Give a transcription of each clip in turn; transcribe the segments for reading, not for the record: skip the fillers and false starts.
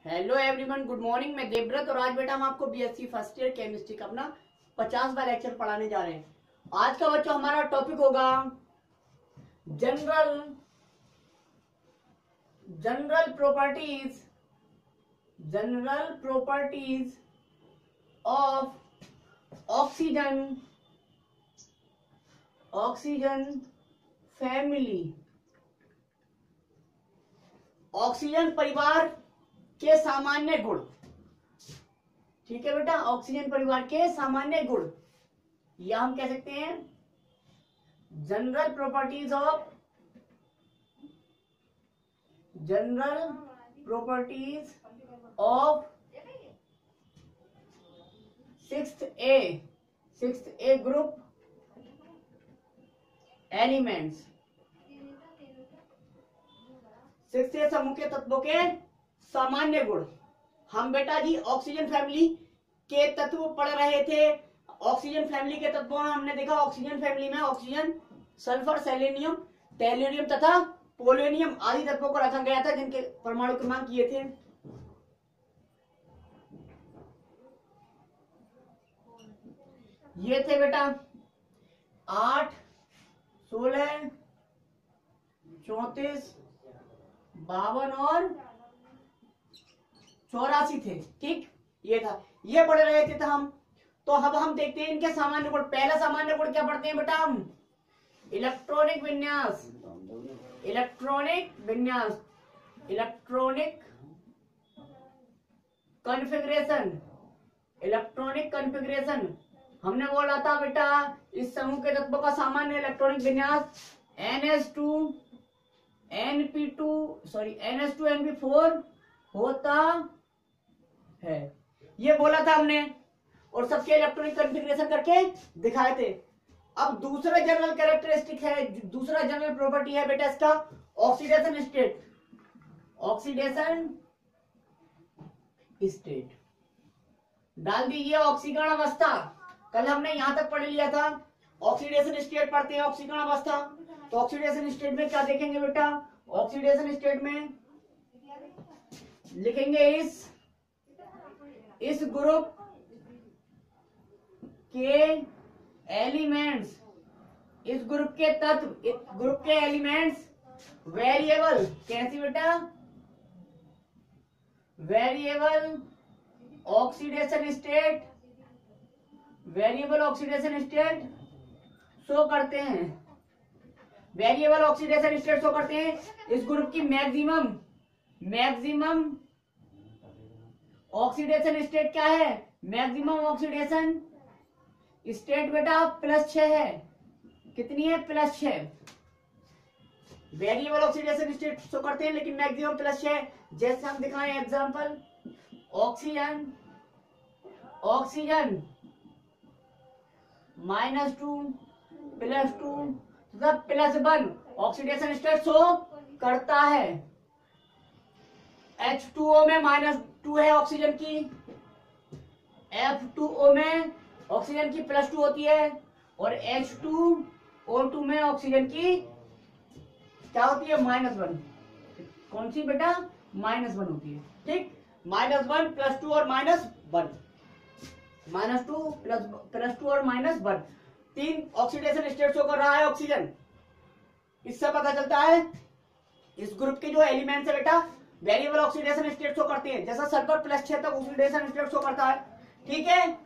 Hello everyone, good morning. मैं देवव्रत और आज बेटा हम आपको बीएससी फर्स्ट ईयर केमिस्ट्री का अपना 50वां लेक्चर पढ़ाने जा रहे हैं। आज का बच्चों हमारा टॉपिक होगा general properties of oxygen family. Oxygen परिवार के सामान्य गुण। ठीक है बेटा, ऑक्सीजन परिवार के सामान्य गुण या हम कह सकते हैं general properties of 6th A group elements. 6th समूह के तत्वों के सामान्य गुण। हम बेटा जी ऑक्सीजन फैमिली के तत्व पढ़ रहे थे। ऑक्सीजन फैमिली के तत्वों में हमने देखा ऑक्सीजन फैमिली में ऑक्सीजन, सल्फर, सेलेनियम, टेल्यूरियम तथा पोलोनियम आदि तत्वों को रखा गया था जिनके परमाणु क्रमांक ये थे। ये थे बेटा 8, 16, 34, 52 और 84 थे। ठीक, ये था, ये पढ़ रहे थे हम। तो अब हम देखते हैं इनके सामान्य गुण। पहला सामान्य गुण क्या पढ़ते हैं बेटा हम? Electronic configuration. हमने बोला था बेटा इस समूह के तत्वों का सामान्य इलेक्ट्रॉनिक विन्यास NH2NP4 होता है, ये बोला था हमने और सबके इलेक्ट्रॉनिक कॉन्फ़िगरेशन करके दिखाए थे। अब दूसरा जनरल कैरेक्टरिस्टिक है, दूसरा जनरल प्रॉपर्टी है बेटा इसका ऑक्सीडेशन स्टेट। डाल दीजिए ऑक्सीकरण अवस्था। कल हमने यहां तक पढ़ लिया था। ऑक्सीडेशन स्टेट पढ़ते हैं, ऑक्सीकरण अवस्था। तो ऑक्सीडेशन स्टेट में क्या देखेंगे बेटा? ऑक्सीडेशन स्टेट में लिखेंगे इस ग्रुप के एलिमेंट्स, इस ग्रुप के तत्व, ग्रुप के एलिमेंट्स वेरिएबल। कैसी बेटा? वेरिएबल ऑक्सीडेशन स्टेट शो करते हैं। वेरिएबल ऑक्सीडेशन स्टेट शो करते हैं। इस ग्रुप की मैक्सिमम ऑक्सीडेशन स्टेट क्या है? मैक्सिमम ऑक्सीडेशन स्टेट बेटा +6 है। कितनी है? +6। वेरिएबल ऑक्सीडेशन स्टेट शो करते हैं लेकिन मैक्सिमम +6 है। जैसे हम दिखाएं एग्जांपल, ऑक्सीजन -2 +2 तथा +1 ऑक्सीडेशन स्टेट शो करता है। H2O में -2 है ऑक्सीजन की, F2O में ऑक्सीजन की +2 होती है और H2O2 में ऑक्सीजन की क्या होती है? -1। कौन सी बेटा? -1 होती है। ठीक, -1 +2 और -1, -2 और -1, 3 ऑक्सीडेशन स्टेट शो कर रहा है ऑक्सीजन। इससे पता चलता है इस ग्रुप के जो एलिमेंट्स है बेटा वेरिएबल ऑक्सीडेशन स्टेट शो करते हैं। जैसा सल्फर +6 तक ऑक्सीडेशन स्टेट शो करता है। ठीक है,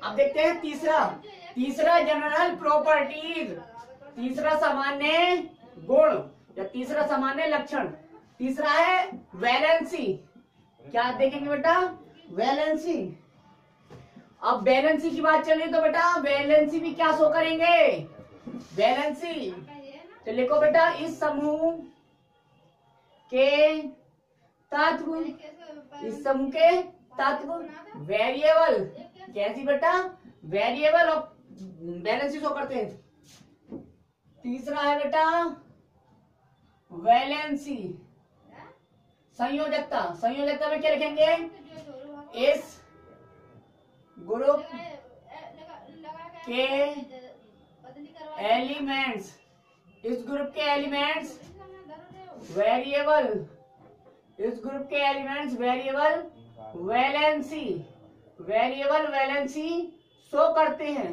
अब देखते हैं तीसरा जनरल प्रॉपर्टीज, तीसरा सामान्य गुण या तीसरा सामान्य लक्षण। तीसरा है वैलेंसी। क्या देखेंगे बेटा? वैलेंसी। अब वैलेंसी की बात चल रही तो बेटा वैलेंसी भी क्या शो करेंगे? वैलेंसी तो लिखो बेटा इस समूह के तत्व, वेरिएबल। कैसी बेटा? वेरिएबल ऑफ वैलेंसी शो करते हैं। तीसरा है बेटा वैलेंसी संयोजकता में क्या लिखेंगे? इस ग्रुप के एलिमेंट्स वेरिएबल इस ग्रुप के एलिमेंट्स वेरिएबल वैलेंसी शो करते हैं,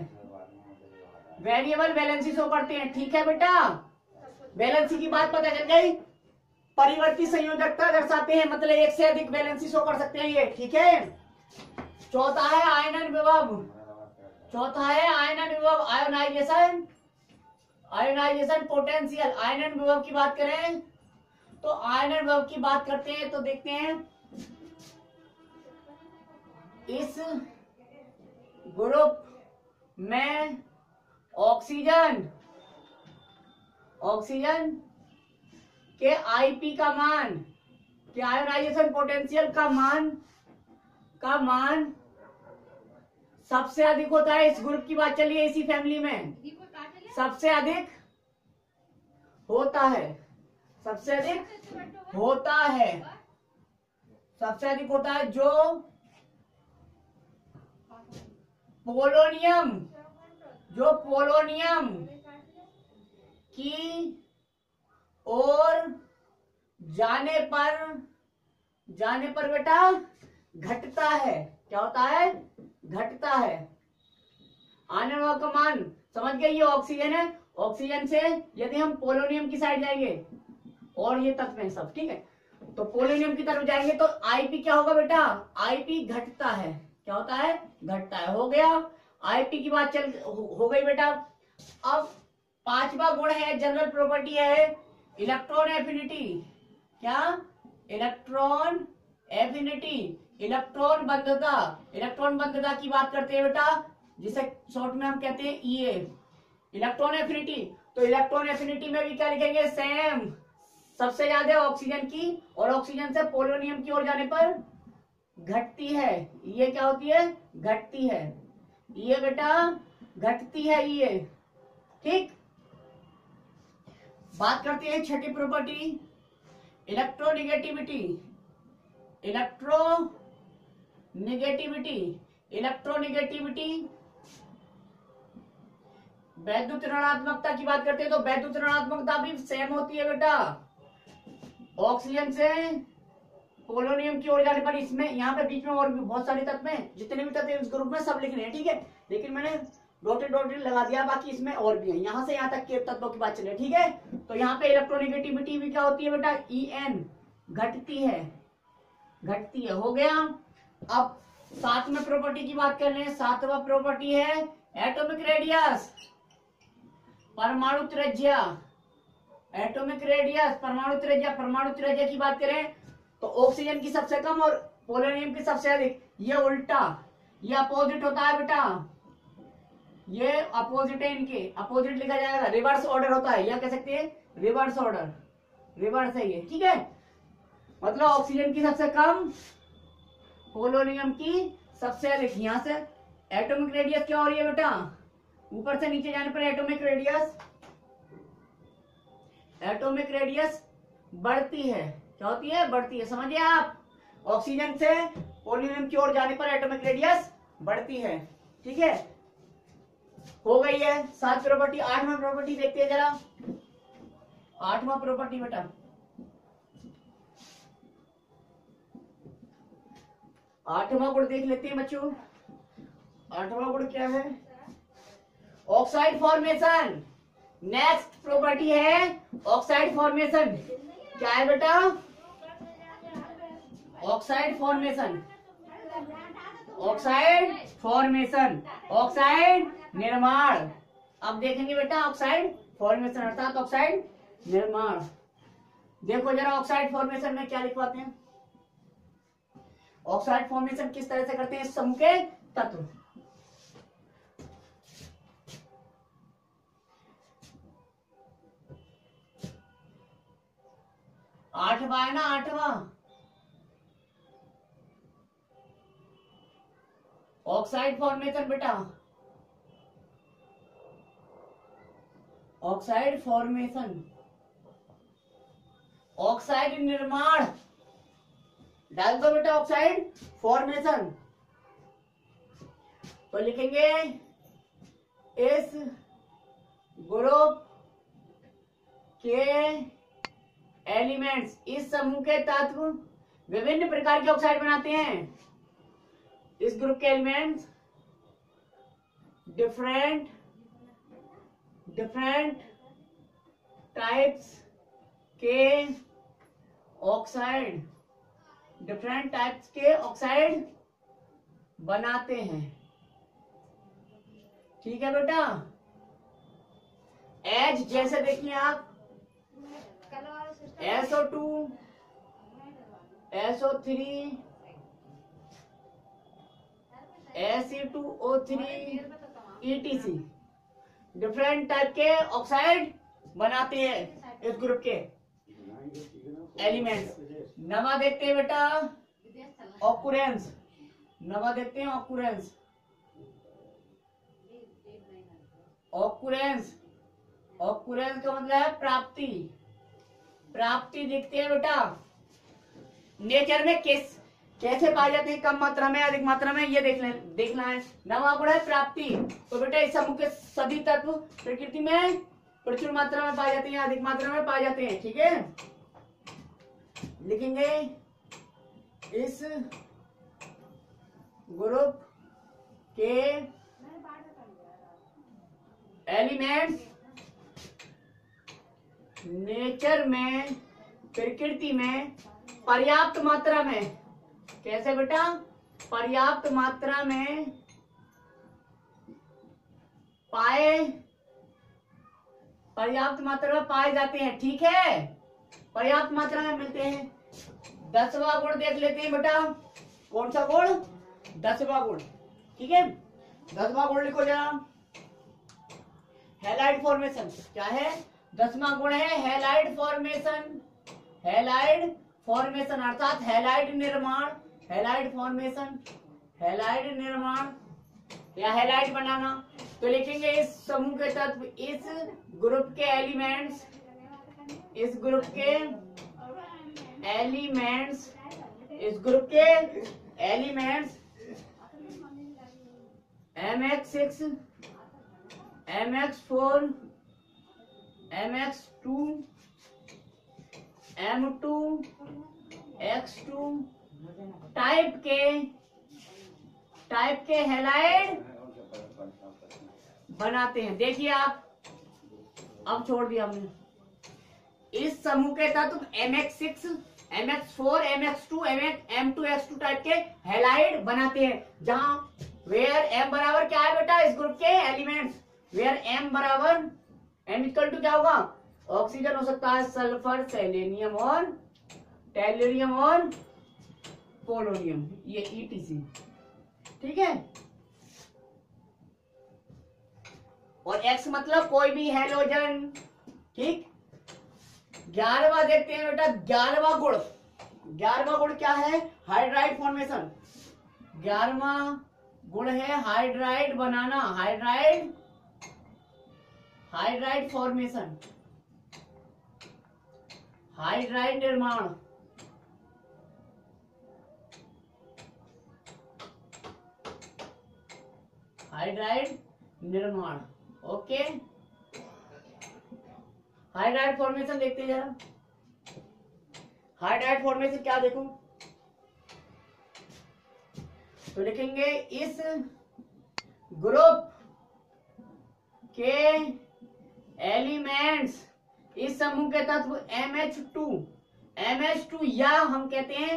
वेरिएबल वैलेंसी शो करते हैं। ठीक है बेटा, वैलेंसी की बात पता चल गई। परिवर्ती संयोजकता दर्शाते हैं, मतलब एक से अधिक वैलेंसी शो कर सकते हैं ये। ठीक है, चौथा है आयनन विभव, आयोनाइजेशन पोटेंशियल। आयनन विभव की बात करें तो आयनन विभव की बात करते हैं तो देखते हैं इस ग्रुप में ऑक्सीजन के आईपी का मान, के आयोनाइजेशन पोटेंशियल का मान सबसे अधिक होता है। इस ग्रुप की बात चलिए, इसी फैमिली में सबसे अधिक होता है, सबसे अधिक होता है जो पोलोनियम की ओर जाने पर बेटा घटता है। क्या होता है? घटता है। आयनन विभव का मान समझ गए, ये ऑक्सीजन है, ऑक्सीजन से यदि हम पोलोनियम की साइड जाएंगे और ये तत्व है सब, ठीक है, तो पोलोनियम की तरफ जाएंगे तो आईपी क्या होगा बेटा? आईपी घटता है। क्या होता है? घटता है। हो गया, आईपी की बात हो गई बेटा। अब पांचवा गुण है, जनरल प्रॉपर्टी है इलेक्ट्रॉन एफिनिटी। क्या? इलेक्ट्रॉन एफिनिटी, इलेक्ट्रॉन बंधुता की बात करते हैं बेटा, जिसे शॉर्ट में हम कहते हैं ईए, इलेक्ट्रॉन एफिनिटी। तो इलेक्ट्रॉन एफिनिटी में भी क्या लिखेंगे? सेम, सबसे ज्यादा ऑक्सीजन की, और ऑक्सीजन से पोलोनियम की ओर जाने पर घटती है। ये क्या होती है? घटती है। ये बेटा घटती है ये। ठीक, बात करते हैं छठी प्रॉपर्टी इलेक्ट्रोनिगेटिविटी। वैद्युत ऋणात्मकता की बात करते हैं तो वैद्युत ऋणात्मकता भी सेम होती है बेटा, ऑक्सीजन से पोलोनियम की ओर जाने पर। इसमें यहाँ पे बीच में और भी बहुत सारे तत्व हैं, जितने भी तत्व इस ग्रुप में सब लिखने हैं, ठीक है, लेकिन मैंने डॉटेड लगा दिया, बाकी इसमें और भी है। यहाँ से यहाँ तक के तत्वों की बात चले, ठीक है। तो यहाँ पे इलेक्ट्रोनिगेटिविटी भी क्या होती है बेटा? EN, घटती है। हो गया। अब सातवें प्रॉपर्टी की बात कर लें। सातवां प्रॉपर्टी है एटॉमिक रेडियस, परमाणु त्रिज्या। एटॉमिक रेडियस, परमाणु त्रिज्या की बात करें तो ऑक्सीजन की सबसे कम और पोलोनियम की सबसे अधिक। ये उल्टा, ये अपोजिट होता है बेटा, ये अपोजिट है, इनके अपोजिट लिखा जाएगा, रिवर्स ऑर्डर होता है, या कह सकते हैं रिवर्स ऑर्डर, रिवर्स है ये, ठीक है। मतलब ऑक्सीजन की सबसे कम, पोलोनियम की सबसे अधिक। यहां से एटॉमिक रेडियस क्या हो रही है बेटा? ऊपर से नीचे जाने पर एटॉमिक रेडियस बढ़ती है। क्या होती है? बढ़ती है। समझिए आप, ऑक्सीजन से पोलोनियम की ओर जाने पर एटॉमिक रेडियस बढ़ती है, ठीक है। हो गई है 7 प्रॉपर्टी। 8वां प्रॉपर्टी देखते हैं जरा। 8वां प्रॉपर्टी बेटा, 8वां गुण देख लेते हैं बच्चों। 8वां गुण क्या है? Oxide formation. नेक्स्ट प्रॉपर्टी है ऑक्साइड फॉर्मेशन। क्या है बेटा? ऑक्साइड फॉर्मेशन, ऑक्साइड निर्माण। अब देखेंगे बेटा ऑक्साइड फॉर्मेशन अर्थात ऑक्साइड निर्माण। देखो जरा ऑक्साइड फॉर्मेशन में क्या लिखवाते हैं। ऑक्साइड फॉर्मेशन किस तरह से करते हैं? समूह के तत्व। आठवां है ना, 8वां ऑक्साइड फॉर्मेशन बेटा, ऑक्साइड फॉर्मेशन, ऑक्साइड निर्माण डाल दो बेटा, ऑक्साइड फॉर्मेशन। तो लिखेंगे इस ग्रुप के एलिमेंट्स, इस समूह के तत्व विभिन्न प्रकार के ऑक्साइड बनाते हैं। इस ग्रुप के एलिमेंट्स डिफरेंट टाइप्स के ऑक्साइड बनाते हैं। ठीक है बेटा। एच जैसे देखिए आप SO2 SO3 Fe2O3 ETC different type के ऑक्साइड बनाते हैं इस ग्रुप के एलिमेंट्स। नवा देखते हैं बेटा ऑकुरेंस। नवा देखते हैं ऑकुरेंस। ऑकुरेंस का मतलब है प्राप्ति। प्राप्ति देखते हैं बेटा नेचर में कैसे पाए जाते हैं, कम मात्रा में अधिक मात्रा में, ये देखना है। नवा गुण है प्राप्ति। तो बेटा इस समूह के सभी तत्व प्रकृति में प्रचुर मात्रा में पाए जाते हैं, अधिक मात्रा में पाए जाते हैं। ठीक है, लिखेंगे इस ग्रुप के एलिमेंट्स नेचर में प्रकृति में पर्याप्त मात्रा में, कैसे बेटा, पर्याप्त मात्रा में पाए जाते हैं। ठीक है, पर्याप्त मात्रा में मिलते हैं। 10वां गुण देख लेते हैं बेटा। कौन सा गुण? 10वां गुण। ठीक है, 10वां गुण लिखो जरा। हैलाइड फॉर्मेशन क्या है? 10वां गुण है हैलाइड फॉर्मेशन। हैलाइड फॉर्मेशन अर्थात हैलाइड निर्माण, हैलाइड फॉर्मेशन, हैलाइड निर्माण या हैलाइड बनाना। तो लिखेंगे इस समूह के तत्व, इस ग्रुप के एलिमेंट्स, इस ग्रुप के एलिमेंट्स, इस ग्रुप के elements MX6, MX4, MX2, M2, X2 type के हैलाइड बनाते हैं। देखिए आप, अब छोड़ दिया हमने। इस समूह के तत्व MX6, MX4, MX2, M2, X2 type के हैलाइड बनाते हैं। जहां वेयर M बराबर क्या है बेटा इस ग्रुप के एलिमेंट्स, वेयर M बराबर M इक्वल टू क्या होगा? ऑक्सीजन हो सकता है, सल्फर, सेलेनियम और टेल्यूरियम और पोलोनियम, ये ETC। ठीक है, और X मतलब कोई भी हैलोजन। ठीक, 11वां देखते हैं बेटा। 11वां गुण, 11वां गुण क्या है? Hydride formation. 11वां गुण है हाइड्राइड बनाना, हाइड्राइड फॉर्मेशन, हाइड्राइड निर्माण। हाइड्राइड निर्माण, ओके। हाइड्राइड फॉर्मेशन देखते हैं जरा। हाइड्राइड फॉर्मेशन क्या देखो, तो लिखेंगे इस ग्रुप के एलिमेंट्स, इस समूह के तत्व MH2 या हम कहते हैं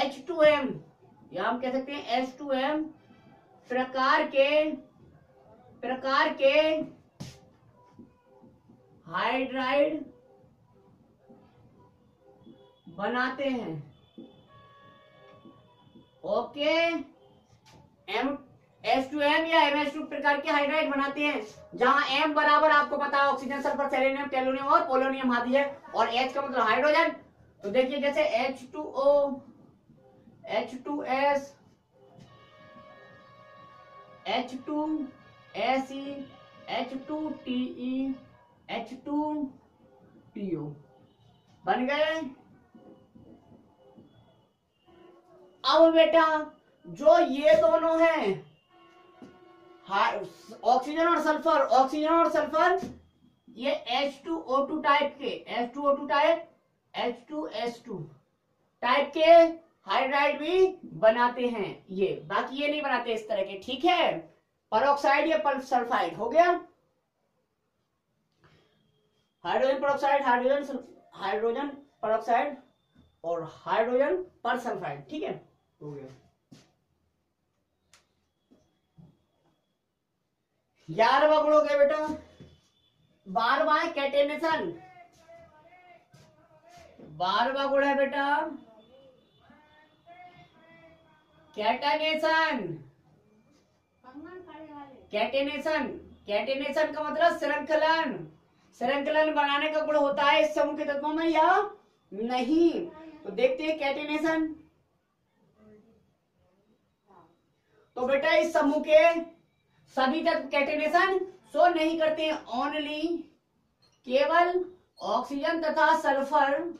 H2M, या हम कह सकते हैं H2M प्रकार के हाइड्राइड बनाते हैं। ओके, H2M या MH2 प्रकार के हाइड्राइड बनाते हैं। जहां M बराबर आपको पता है ऑक्सीजन, सल्फर, सेलेनियम, टेलुनियम और पोलोनियम आदि है, और H का मतलब हाइड्रोजन। तो देखिए जैसे H2O, H2S, H2Se, H2Te, H2To बन गए। अब बेटा जो ये दोनों हैं ऑक्सीजन और सल्फर, ये H2O2 टाइप के, H2O2 टाइप, H2S2 टाइप के हाइड्राइड भी बनाते हैं ये, बाकी ये नहीं बनाते इस तरह के, ठीक है। परऑक्साइड या पर सल्फाइड हो गया, हाइड्रोजन परऑक्साइड, हाइड्रोजन परऑक्साइड और हाइड्रोजन पर सल्फाइड, ठीक है, हो गया। 11वां गुण हो गया बेटा। 12वां है कैटेनेशन। 12वां गुण है बेटा कैटेनेशन। कैटेनेशन, कैटेनेशन का मतलब श्रृंखलन, श्रृंखलन बनाने का गुण होता है इस समूह के तत्वों में या नहीं। तो देखते हैं कैटेनेशन। तो बेटा इस समूह के सभी तत्व कैटेनेशन शो नहीं करते हैं, ओनली केवल ऑक्सीजन तथा सल्फर,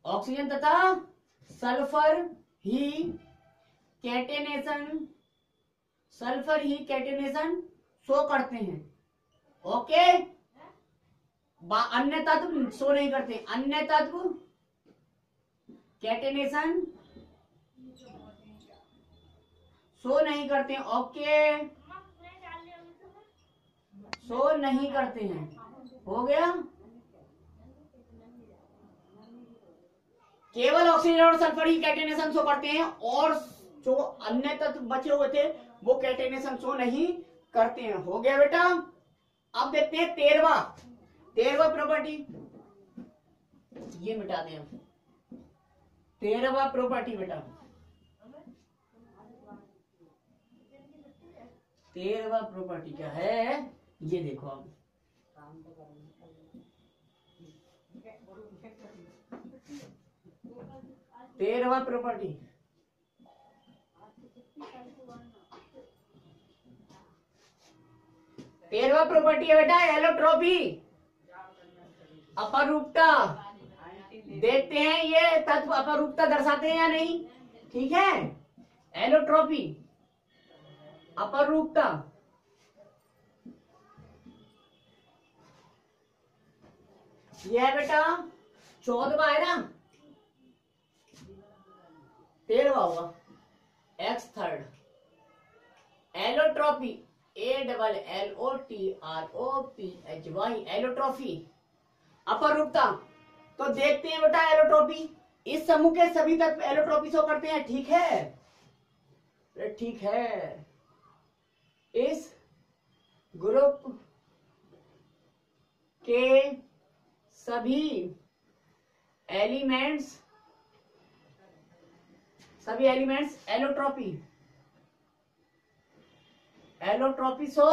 ऑक्सीजन तथा सल्फर ही कैटेनेशन, सल्फर ही कैटेनेशन शो करते हैं। ओके, अन्य तत्व शो नहीं करते, अन्य तत्व कैटेनेशन शो नहीं करते। ओके, शो नहीं करते हैं, हो गया। केवल ऑक्सीजन और सल्फर ही कैटेनेशन शो करते हैं और जो अन्य तत्व बचे हुए थे वो कैटेनेशन शो नहीं करते हैं, हो गया बेटा। अब देखते हैं 13वां प्रॉपर्टी, ये मिटा दें हम। 13वां प्रॉपर्टी बेटा, 13वां प्रॉपर्टी क्या है ये देखो अब। 13वां प्रॉपर्टी, तेरहवां प्रॉपर्टी है बेटा एलोट्रोपी, अपरूपता। देखते हैं ये तत्व अपरूपता दर्शाते हैं या नहीं, ठीक है। एलोट्रोपी, अपरूपता, ये है बेटा 14वां है ना, 13वां हुआ, एक्स थर्ड। Allotropy, ALLOTROPHY, एलोट्रोफी, अपरूपता। तो देखते हैं बेटा एलोट्रोपी, इस समूह के सभी तत्व एलोट्रोपी शो करते हैं, ठीक है, ठीक है। इस ग्रुप के सभी एलिमेंट्स एलोट्रोपी शो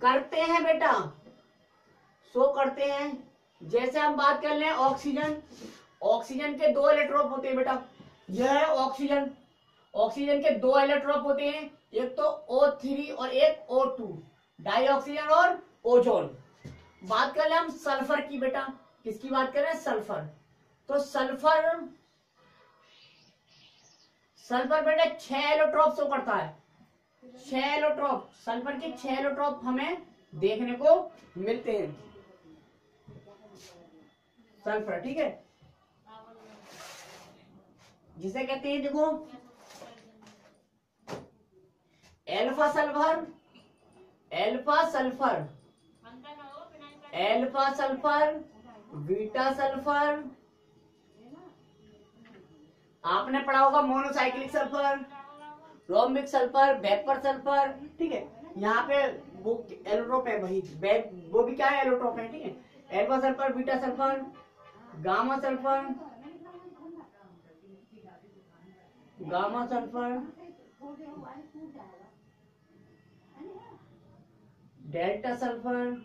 करते हैं बेटा, शो करते हैं। जैसे हम बात कर लें ऑक्सीजन, ऑक्सीजन के 2 एलोट्रोप होते हैं बेटा, यह है ऑक्सीजन, ऑक्सीजन के 2 एलोट्रोप होते हैं, एक तो O3 और एक O2, डाइऑक्सीजन और ओजोन। बात कर ले हम सल्फर की बेटा, किसकी बात कर रहे हैं, सल्फर। तो सल्फर बेटा 6 एलोट्रोप शो करता है, 6 एलोट्रोप, सल्फर के 6 एलोट्रोप हमें देखने को मिलते हैं, सल्फर, ठीक है। जिसे कहते हैं देखो alpha sulphur, alpha sulphur, alpha sulphur, beta sulphur, आपने पढ़ा होगा monocyclic sulphur, rhombic sulphur, vapour sulphur, ठीक है। यहाँ पे वो एलोट्रोप है वही, वो भी क्या है, एलोट्रोप है, ठीक है। Alpha sulphur, beta sulphur, gamma sulphur, gamma sulphur, delta sulphur,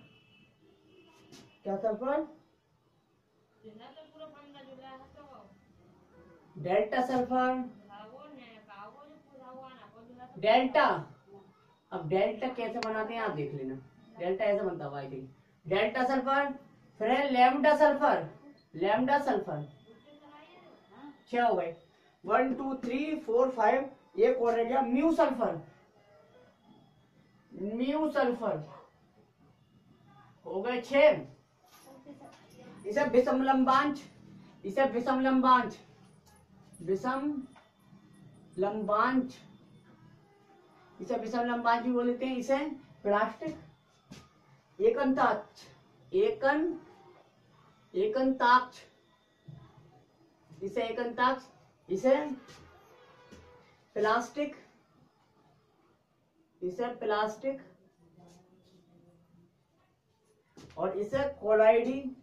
क्या सल्फर, डेल्टा सल्फर, डेल्टा। अब डेल्टा कैसे बनाते हैं आप देख लेना, डेल्टा ऐसे बनता हुआ, आई थिंक डेल्टा सल्फर, फिर है लैम्डा सल्फर, लैम्डा सल्फर, 6 हो गए, 1 2 3 4 5, एक और रह गया म्यू सल्फर, म्यू सल्फर, हो गए 6। इसे विषम लंबांश इसे विषम लंबांश, विषम लंबांश, इसे विषम लंबांश भी बोल देते हैं। इसे प्लास्टिक एकंताक्ष, एकंताक्ष, इसे एकंताक्ष, इसे प्लास्टिक, इसे प्लास्टिक, और इसे कोलाइडी,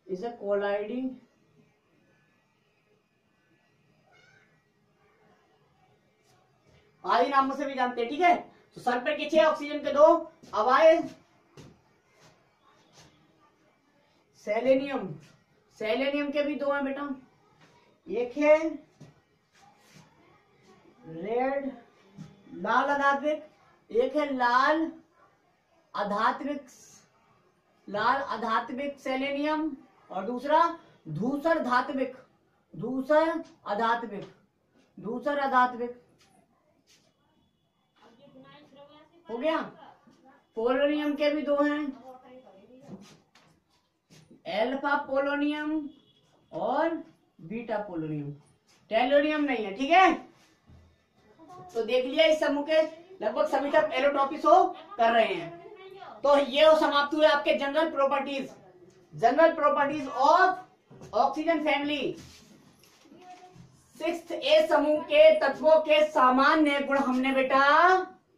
इसे कोलाइडी, आदि नामों से भी जानते हैं। ठीक है, तो सल्फर के 6, ऑक्सीजन के 2 अवायव। सेलेनियम, सेलेनियम के भी 2 हैं बेटा, एक है रेड लाल अधात्विक, एक है लाल अधात्विक, लाल अधात्विक सेलेनियम, और दूसरा धूसर धात्विक, धूसर अधात्विक, धूसर अधात्विक। हो गया। पोलोनियम के भी 2 हैं, एल्फा पोलोनियम और बीटा पोलोनियम, टेलोनियम नहीं है। ठीक है, तो देख लिया इस समूह के लगभग सभी तक एलोटॉपी शो कर रहे हैं। तो ये समाप्त हुए आपके general properties, general properties of oxygen family. 6th ए समूह के तत्वों के सामान्य गुण हमने बेटा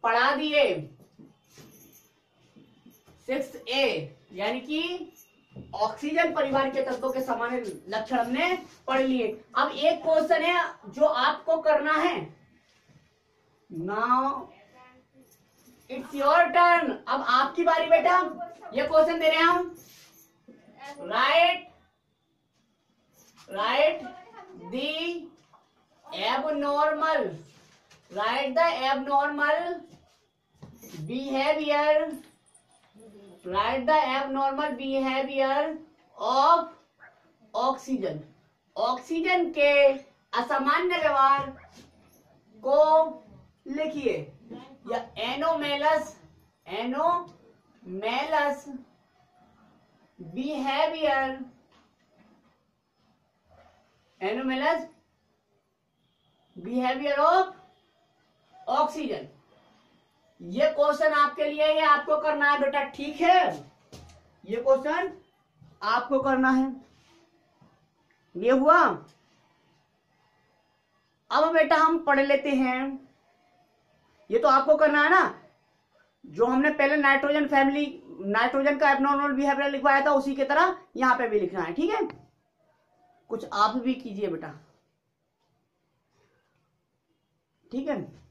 पढ़ा दिए। 6th ए यानी कि ऑक्सीजन परिवार के तत्वों के सामान्य लक्षण हमने पढ़ लिए। अब एक क्वेश्चन है जो आपको करना है। नाउ इट्स योर टर्न, अब आपकी बारी बेटा। ये क्वेश्चन दे रहे हैं हम, right the abnormal, right the abnormal behaviour, right the abnormal behaviour of oxygen, oxygen के असामान्य व्यवहार को लिखिए। या anomalous, anomalous behaviour, anomalous behaviour of oxygen. ये क्वेश्चन आपके लिए, ये आपको करना है बेटा। ठीक है, ये क्वेश्चन आपको करना है। ये हुआ। अब बेटा हम पढ़ लेते हैं, ये तो आपको करना है ना, जो हमने पहले नाइट्रोजन फैमिली, नाइट्रोजन का एब्नॉर्मल बिहेवियर लिखवाया था, उसी की तरह यहां पे भी लिखना है। ठीक है, कुछ आप भी कीजिए बेटा। ठीक है।